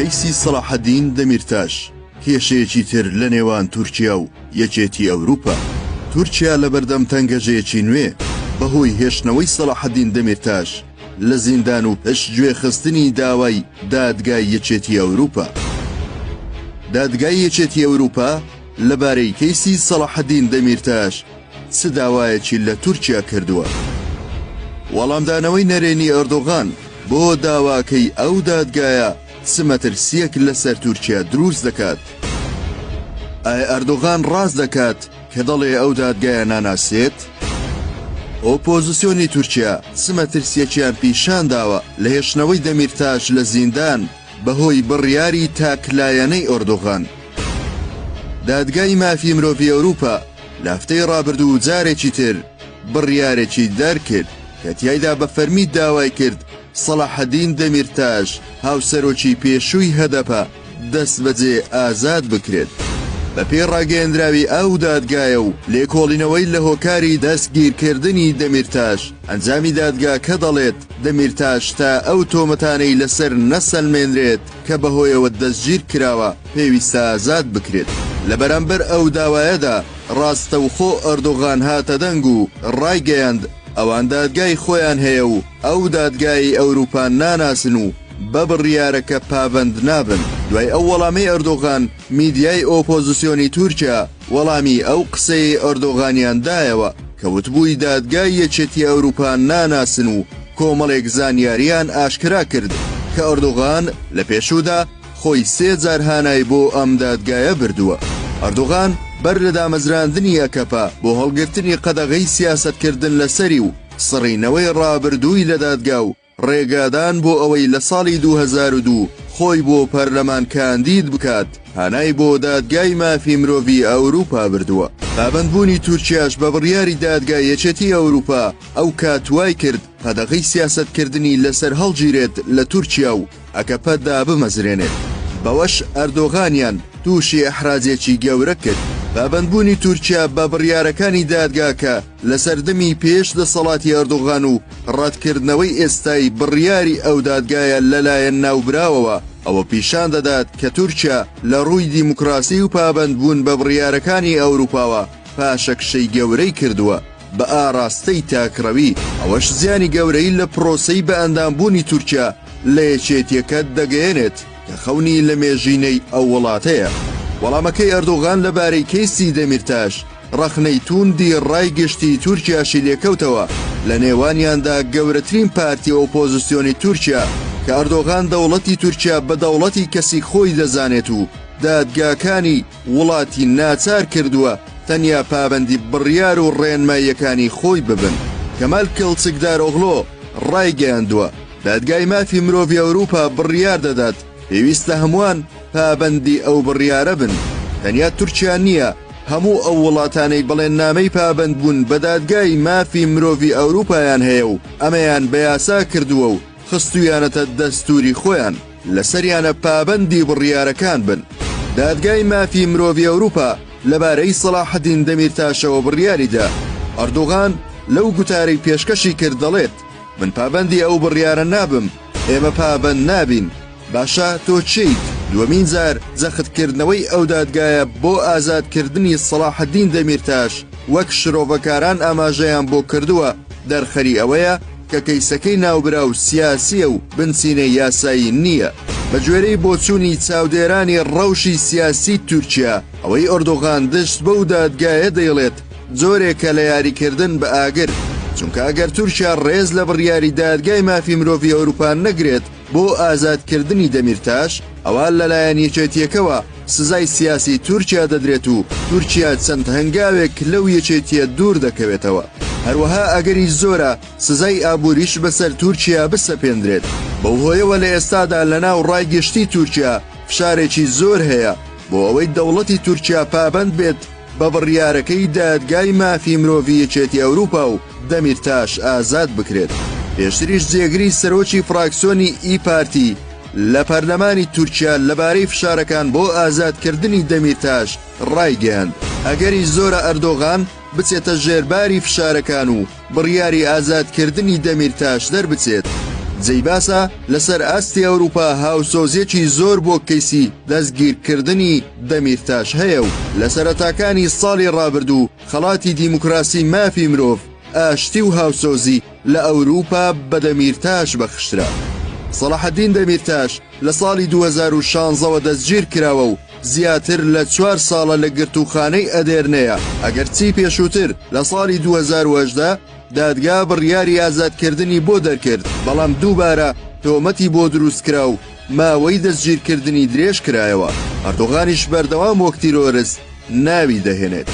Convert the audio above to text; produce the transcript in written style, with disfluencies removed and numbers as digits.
کەیسی سەلاحەدین دەمیرتاش کێشەیەکی تر لە نێوان تورکیا و یەکێتی ئەوروپا. تورکیا لە بەردەم تەنگەژەیەکی نوێ بەهۆی هێشتنەوەی سەلاحەدین دەمیرتاش لە زیندان و پشتگوێ خستنی داوای دادگای یەکێتی ئەوروپا. دادگای یەکێتی ئەوروپا لەبارەی کەیسی سەلاحەدین دەمیرتاش چ داوایەکی لە تورکیا کردووە؟ وەڵامدانەوەی نەرێنی ئەردۆغان بۆ داواکەی ئەو دادگایە چ مەترسیەک لەسەر تورکیا دروست دەکات؟ ئایا ئەردۆغان ڕاست دەکات کە دەڵێ ئەو دادگایە ناناسێت؟ ئۆپۆزیسیۆنی تورکیا چ مەترسیەکیان پیشان داوە لە هێشتنەوەی دەمیرتاش لە زیندان بەهۆی بڕیاری تاکلایەنەی ئەردۆغان؟ دادگای مافی مرۆڤی ئەوروپا لە هەفتەی ڕابردوو جارێکی تر بڕیارێکی دەرکرد کە تیایدا بە فەرمی داوای کرد سەلاحەدین دەمیرتاش هاوسەرۆکی پێشووی هەدەپە دەست بەجێ ئازاد بکرێت. بە پێی ڕاگەیەندراوی ئەو دادگایە و لێکۆڵینەوەی لە هۆکاری دەستگیرکردنی دەمیرتاش، ئەنجامی دادگا کە دەڵێت دەمیرتاش تا ئەو تۆمەتانەی لەسەر نەسەلمێنرێت کە بەهۆیەوە دەستگیر کراوە پێویستە ئازاد بکرێت. لە بەرامبەر ئەو داوایەدا ڕاستەوخۆ ئەردۆغان هاتە دەنگ و ڕایگەیاند ئەوان دادگای خۆیان هەیە و ئەو دادگای ئەوروپا ناناسن و بە بڕیارەکە پابند نابن. دوای ئەو وەڵامەی ئەردۆغان میدیای ئۆپۆزیسیۆنی تورکیا وەڵامی ئەو قسەی ئەردۆغانیان دایەوە کە وتبووی دادگای یەکێتی ئەوروپا ناناسن و کۆمەڵێک زانیاریان ئاشکرا کرد کە ئەردۆغان لە پێشوودا خۆی 3 جار هانای بۆ ئەم دادگایە بردووە. ئەردۆغان بەر لە دامەزراندنی ئەکەپە بۆ هەڵگرتنی قەدەغەی سیاسەتکردن لەسەری و سڕینەوەی ڕابردووی لە دادگا و ڕێگادان بۆ ئەوەی لە ساڵی 2002 خۆی بۆ پەرلەمان کاندید بکات هانای بۆ دادگای مافی مرۆڤی ئەوروپا بردووە. پابەندبوونی تورکیاش بە بڕیاری دادگای یەکێتی ئەوروپا ئەو کاتوای کرد قەدەغەی سیاسەتکردنی لەسەر هەڵگیرێت لە تورکیا و ئەکەپەدا بمەزرێنێت. بەوەش ئەردۆغانیان تووشی ئەحراجێکی گەورە کرد. پابەندبوونی تورکیا بە بڕیارەکانی دادگاکە لە سەردەمی پێش دەسەڵاتی ئەردۆغان و ڕەتکردنەوەی ئێستای بڕیاری ئەو دادگایە لەلایەن ناوبراوەوە ئەوە پیشان دەدات کە تورکیا لە ڕووی دیموکراسی و پابەندبوون بە بڕیارەکانی ئەوروپاوە پاشەکشەی گەورەی کردووە بە ئاراستەی تاکڕەوی. ئەوەش زیانی گەورەی لە پرۆسەی بە ئەندامبوونی تورکیا لە یەکێتیەکە دەگەیەنێت کە خەونی لە مێژینەی ئەو وڵاتەیە. وەڵامەکەی ئەردۆغان لەبارەی کەیسی دەمیرتاش ڕەخنەی توندی ڕایگەشتی تورکیاشی لێکەوتەوە لە نێوانیاندا گەورەترین پارتی ئۆپۆزیسیۆنی تورکیا کە ئەردۆغان دەوڵەتی تورکیا بە دەوڵەتی کەسی خۆی دەزانێت و دادگاکانی وڵاتی ناچار کردووە تەنیا پابەندی بڕیار و ڕێنماییەکانی خۆی ببن. کەمال کڵچکدارۆغلۆ ڕایگەیاندووە دادگای مافی مرۆڤی ئەوروپا بڕیار دەدات پێویستە هەمووان پابەندی ئەو بڕیارە بن. تەنیا تورکیا نییە، هەموو ئەو وڵاتانەی بەڵێننامەی پابەند بوون بە دادگای مافی مرۆڤی ئەوروپایان هەیە و ئەمەیان بە یاسا کردووە و خستویانەتە دەستوری خۆیان لەسەریانە پابەندی بڕیارەکان بن. دادگای مافی مرۆڤی ئەوروپا لەبارەی سەلاحەدین دەمیرتاشەوە بڕیاریدا. ئەردۆغان لەو گوتارەی پێشکەشی کرد دەڵێت من پابەندی ئەو بڕیارە نابم، ئێمە پابەند نابین. باشە تۆ چیت؟ دووەمین جار جەختکردنەوەی ئەو دادگایە بۆ ئازادکردنی سەلاحەدین دەمیرتاش وەک شرۆڤەکاران ئاماژەیان بۆ کردووە دەرخەری ئەوەیە کە کەیسەکەی ناوبرا و سیاسیە و بنچینە یاسایی نییە. بە گوێرەی بۆچوونی چاودێرانی ڕەوشی سیاسی تورکیا ئەوەی ئەردۆغان دشت بەو دادگایە دەیڵێت جۆرێکە لە یاریکردن بە ئاگر، چونکە ئەگەر تورکیا ڕێز لە بڕیاری دادگای مافی مرۆڤی ئەوروپا نەگرێت بۆ ئازادکردنی دەمیرتاش ئەوان لەلایەن یەکێتیەکەوە سزای سیاسی تورکیا دەدرێت و تورکیا چەند هەنگاوێک لەو یەکێتیە دوور دەکەوێتەوە. هەروەها ئەگەری زۆرە سزای ئابووریش بەسەر تورکیا بسەپێندرێت. بەو هۆیەوە لە ئێستادا لەناو ڕایگەشتی تورکیا فشارێکی زۆر هەیە بۆ ئەوەی دەوڵەتی تورکیا پابەند بێت بە بڕیارەکەی دادگای مافی مرۆڤی یەکێتی ئەوروپا و دەمیرتاش ئازاد بکرێت. پێشتریش جێگری سەرۆکی فراکسیۆنی ئی پارتی لە پەرلەمانی تورکیا لەبارەی فشارەکان بۆ ئازادکردنی دەمیرتاش ڕایگەیاند ئەگەری زۆرە ئەردۆغان بچێتە ژێرباری فشارەکان و بڕیاری ئازادکردنی دەمیرتاش دەربچێت جەیباسە لەسەر ئاستی ئەوروپا هاوسۆزیەکی زۆر بۆ کەیسی دەستگیرکردنی دەمیرتاش هەیە و لە سەرەتاکانی ساڵی ڕابردوو خەڵاتی دیموکراسی مافی مرۆڤ ئاشتی و هاوسۆزی لە ئەوروپا بە دەمیرتاش بەخشرا. سەلاحەدین دەمیرتاش لە ساڵی 2016ەوە دەستگیر کراوە و زیاتر لە 4 ساڵە لە گرتوخانەی ئەدێرنەیە. ئەگەرچی پێشووتر لە ساڵی 2018 دادگا بڕیاری ئازادکردنی بۆ دەرکرد، بەڵام دووبارە تۆمەتی بۆ دروستکرا و ماوەی دەستگیرکردنی درێژ کرایەوە. ئەردۆغانیش بەردەوام وەک تیرۆریست ناوی دەهێنێت.